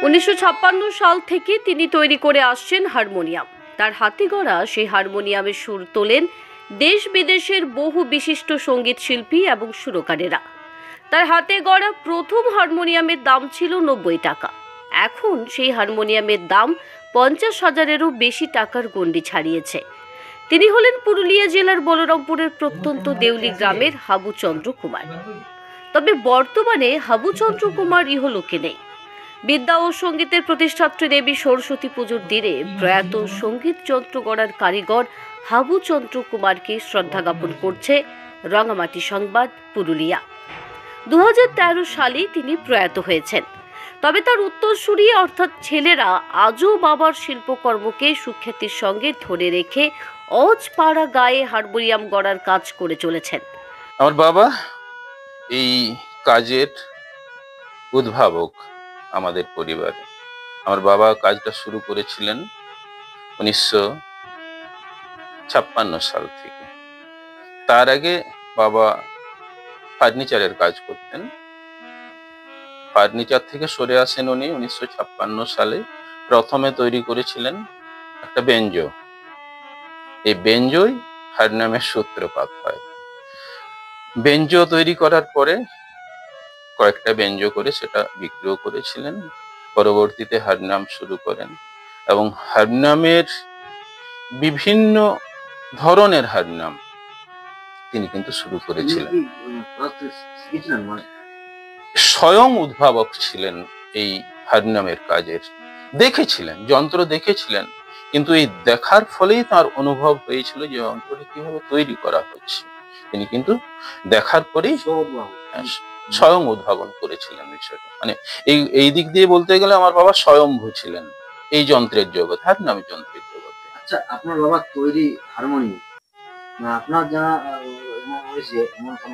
1956 সাল থেকে তিনি তৈরি করে আসছেন হারমোনিয়াম। তার হাতে গড়া সেই হারমোনিয়ামের সুর তোলেন দেশ বিদেশের বহু বিশিষ্ট সঙ্গীত শিল্পী এবং সুরকারেরা। তার হাতে গড়া প্রথম হারমোনিয়ামের দাম ছিল 90 টাকা। এখন সেই হারমোনিয়ামের দাম 50,000-এরও বেশি টাকার গণ্ডি ছাড়িয়েছে। তিনি হলেন পুরুলিয়া জেলার বলরামপুরের প্রত্যন্ত দেউলি গ্রামের হাবু চন্দ্র কুমার। তবে বর্তমানে হাবু চন্দ্র কুমার ইহলোকে নেই। বিদ্যা ও সঙ্গীতের প্রতিষ্ঠাত্রী দেবী সরস্বতী পুজোর দিনে প্রয়াত সঙ্গীত যন্ত্র গড়ার কারিগর হাবু চন্দ্র কুমারকে শ্রদ্ধা জ্ঞাপন করছে রাঙামাটি সংবাদ পুরুলিয়া। 2013 সালে তিনি প্রয়াত হয়েছেন। তবে তার উত্তরসূরি অর্থাৎ ছেলেরা আজও বাবার শিল্পকর্মকে সুখ্যাতির সঙ্গে ধরে রেখে অজপাড়া গায়ে হারমোনিয়াম গড়ার কাজ করে চলেছেন। আমার বাবা এই কাজের উদ্ভাবক আমাদের পরিবারে। আমার বাবা কাজটা শুরু করেছিলেন 1956 সাল থেকে। তার আগে বাবা ফার্নিচারের কাজ করতেন। ফার্নিচার থেকে সরে আসেন উনি 1956 সালে। প্রথমে তৈরি করেছিলেন একটা বেঞ্জো। এই বেঞ্জোই হারমোনিয়ামের সূত্রপাত হয়। বেঞ্জো তৈরি করার পরে কয়েকটা বেঞ্জো করে সেটা বিক্রিও করেছিলেন। পরবর্তীতে হারমোনিয়াম শুরু করেন এবং হারমোনিয়ামের বিভিন্ন ধরনের হারমোনিয়াম তিনি কিন্তু শুরু করেছিলেন। স্বয়ং উদ্ভাবক ছিলেন এই হারমোনিয়ামের কাজের। দেখেছিলেন, যন্ত্র দেখেছিলেন, কিন্তু এই দেখার ফলেই তার অনুভব হয়েছিল যে যন্ত্রটি কিভাবে তৈরি করা হচ্ছে। তিনি কিন্তু দেখার পরেই স্বয়ং উদ্ভাবন করেছিলেন বিষয়টা। মানে এই দিক দিয়ে বলতে গেলে আমার বাবা স্বয়ম্ভু ছিলেন এই যন্ত্রের জগৎ, হারমোনিয়াম যন্ত্রের জগতে। আচ্ছা, আপনার বাবা তৈরি হারমোনিয়াম আপনার জানা রয়েছে এমন কোন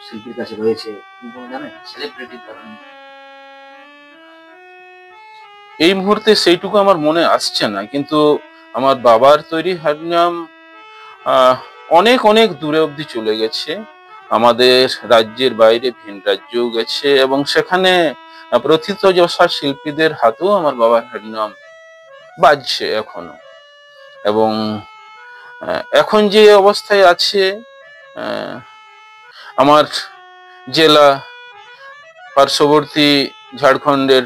শিল্পীর কাছে রয়েছে, জানেন? সেলিব্রিটি এই মুহূর্তে সেইটুকু আমার মনে আসছে না, কিন্তু আমার বাবার তৈরি হারমোনিয়াম অনেক অনেক দূরে অবধি চলে গেছে। আমাদের রাজ্যের বাইরে ভিন রাজ্যেও গেছে এবং সেখানে প্রথিতযশা শিল্পীদের হাতেও আমার বাবার হারমোনিয়াম বাজছে এখনো। এবং এখন যে অবস্থায় আছে, আমার জেলা পার্শ্ববর্তী ঝাড়খণ্ডের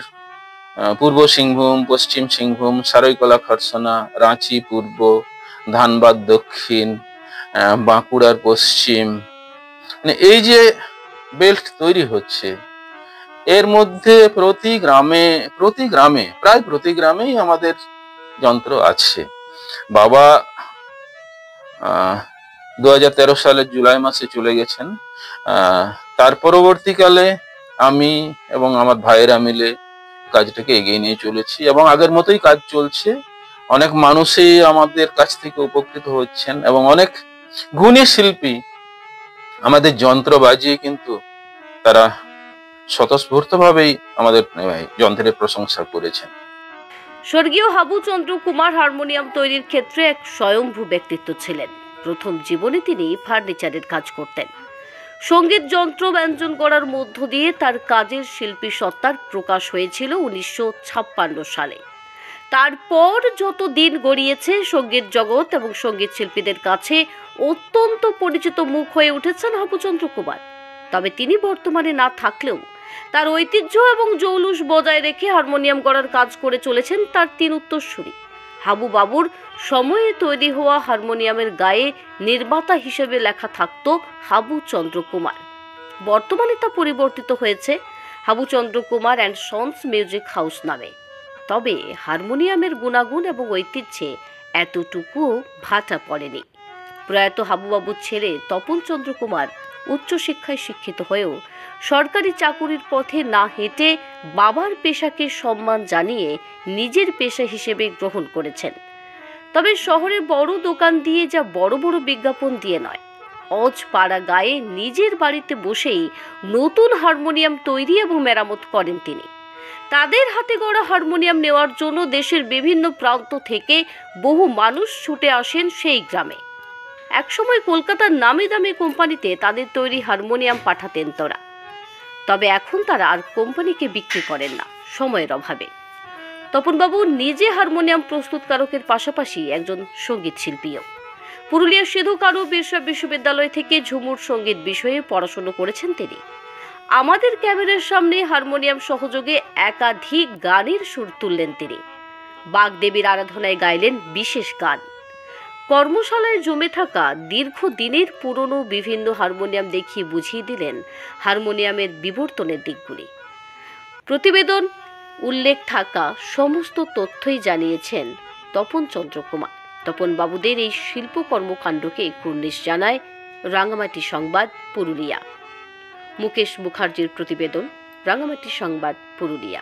পূর্ব সিংভূম, পশ্চিম সিংভূম, সারাইকলা খরসনা, রাঁচি পূর্ব, ধানবাদ দক্ষিণ, বাঁকুড়ার পশ্চিম, মানে এই যে বেল্ট তৈরি হচ্ছে, এর মধ্যে প্রতি গ্রামে প্রায় প্রতি গ্রামেই আমাদের যন্ত্র আছে। বাবা 2013 সালের জুলাই মাসে চলে গেছেন। তার পরবর্তীকালে আমি এবং আমার ভাইয়েরা মিলে কাজটাকে এগিয়ে নিয়ে চলেছি এবং আগের মতোই কাজ চলছে। অনেক মানুষই আমাদের কাছ থেকে উপকৃত হচ্ছেন এবং অনেক গুণী শিল্পী আমাদের যন্ত্র বাজিয়ে কিন্তু তারা স্বতঃস্ফূর্তভাবেই আমাদের যন্ত্রের প্রশংসা করেছেন। স্বর্গীয় হাবু চন্দ্র কুমার হারমোনিয়াম তৈরির ক্ষেত্রে এক স্বয়ংভূ ব্যক্তিত্ব ছিলেন। প্রথম জীবনে তিনি ফার্নিচারের কাজ করতেন। সঙ্গীত যন্ত্র ব্যঞ্জন করার মধ্য দিয়ে তার কাজের শিল্পী সত্তার প্রকাশ হয়েছিল 1956 সালে। তারপর যত দিন গড়িয়েছে, সঙ্গীত জগৎ এবং সঙ্গীত শিল্পীদের কাছে অত্যন্ত পরিচিত মুখ হয়ে উঠেছেন হাবু চন্দ্র কুমার। তবে তিনি বর্তমানে না থাকলেও তার ঐতিহ্য এবং জৌলুস বজায় রেখে হারমোনিয়াম গড়ার কাজ করে চলেছেন তার 3 উত্তরসূরি। হাবু বাবুর সময়ে তৈরি হওয়া হারমোনিয়ামের গায়ে নির্মাতা হিসেবে লেখা থাকত হাবু চন্দ্র কুমার। বর্তমানে তা পরিবর্তিত হয়েছে Habu Chandra Kumar and sons music house নামে। তবে হারমোনিয়ামের গুণাগুণ এবং ঐতিহ্যে এতটুকুও ভাটা পড়েনি। প্রয়াত হাবুবাবুর ছেলে তপন চন্দ্র কুমার উচ্চশিক্ষায় শিক্ষিত হয়েও সরকারি চাকুরির পথে না হেঁটে বাবার পেশাকে সম্মান জানিয়ে নিজের পেশা হিসেবে গ্রহণ করেছেন। তবে শহরে বড় দোকান দিয়ে যা বড় বড় বিজ্ঞাপন দিয়ে নয়, অজপাড়া গায়ে নিজের বাড়িতে বসেই নতুন হারমোনিয়াম তৈরি এবং মেরামত করেন তিনি। তাদের হাতে গড়া হারমোনিয়াম নেওয়ার জন্য দেশের বিভিন্ন প্রান্ত থেকে বহু মানুষ ছুটে আসেন সেই গ্রামে। একসময় কলকাতার নামি দামি কোম্পানিতে তাদের তৈরি হারমোনিয়াম পাঠাতেন তারা। তবে এখন তারা আর কোম্পানিকে বিক্রি করেন না, সময়ের অভাবে। তপনবাবু নিজে হারমোনিয়াম প্রস্তুতকারকের পাশাপাশি একজন সঙ্গীত শিল্পীও। পুরুলিয়ার সিধু কানু বিরসা বিশ্ববিদ্যালয় থেকে ঝুমুর সঙ্গীত বিষয়ে পড়াশোনা করেছেন তিনি। আমাদের ক্যামেরার সামনে হারমোনিয়াম সহযোগে একাধিক গানের সুর তুললেন তিনি। বাগদেবীর আরাধনায় গাইলেন বিশেষ গান। কর্মশালায় জমে থাকা দীর্ঘদিনের পুরনো বিভিন্ন হারমোনিয়াম দেখিয়ে বুঝিয়ে দিলেন হারমোনিয়ামের বিবর্তনের দিকগুলি। প্রতিবেদন উল্লেখ থাকা সমস্ত তথ্যই জানিয়েছেন তপন চন্দ্র কুমার। তপন বাবুদের এই শিল্প কর্মকাণ্ডকে কুর্নিশ জানায় রাঙামাটি সংবাদ পুরুলিয়া। মুকেশ মুখার্জির প্রতিবেদন, রাঙামাটি সংবাদ পুরুলিয়া।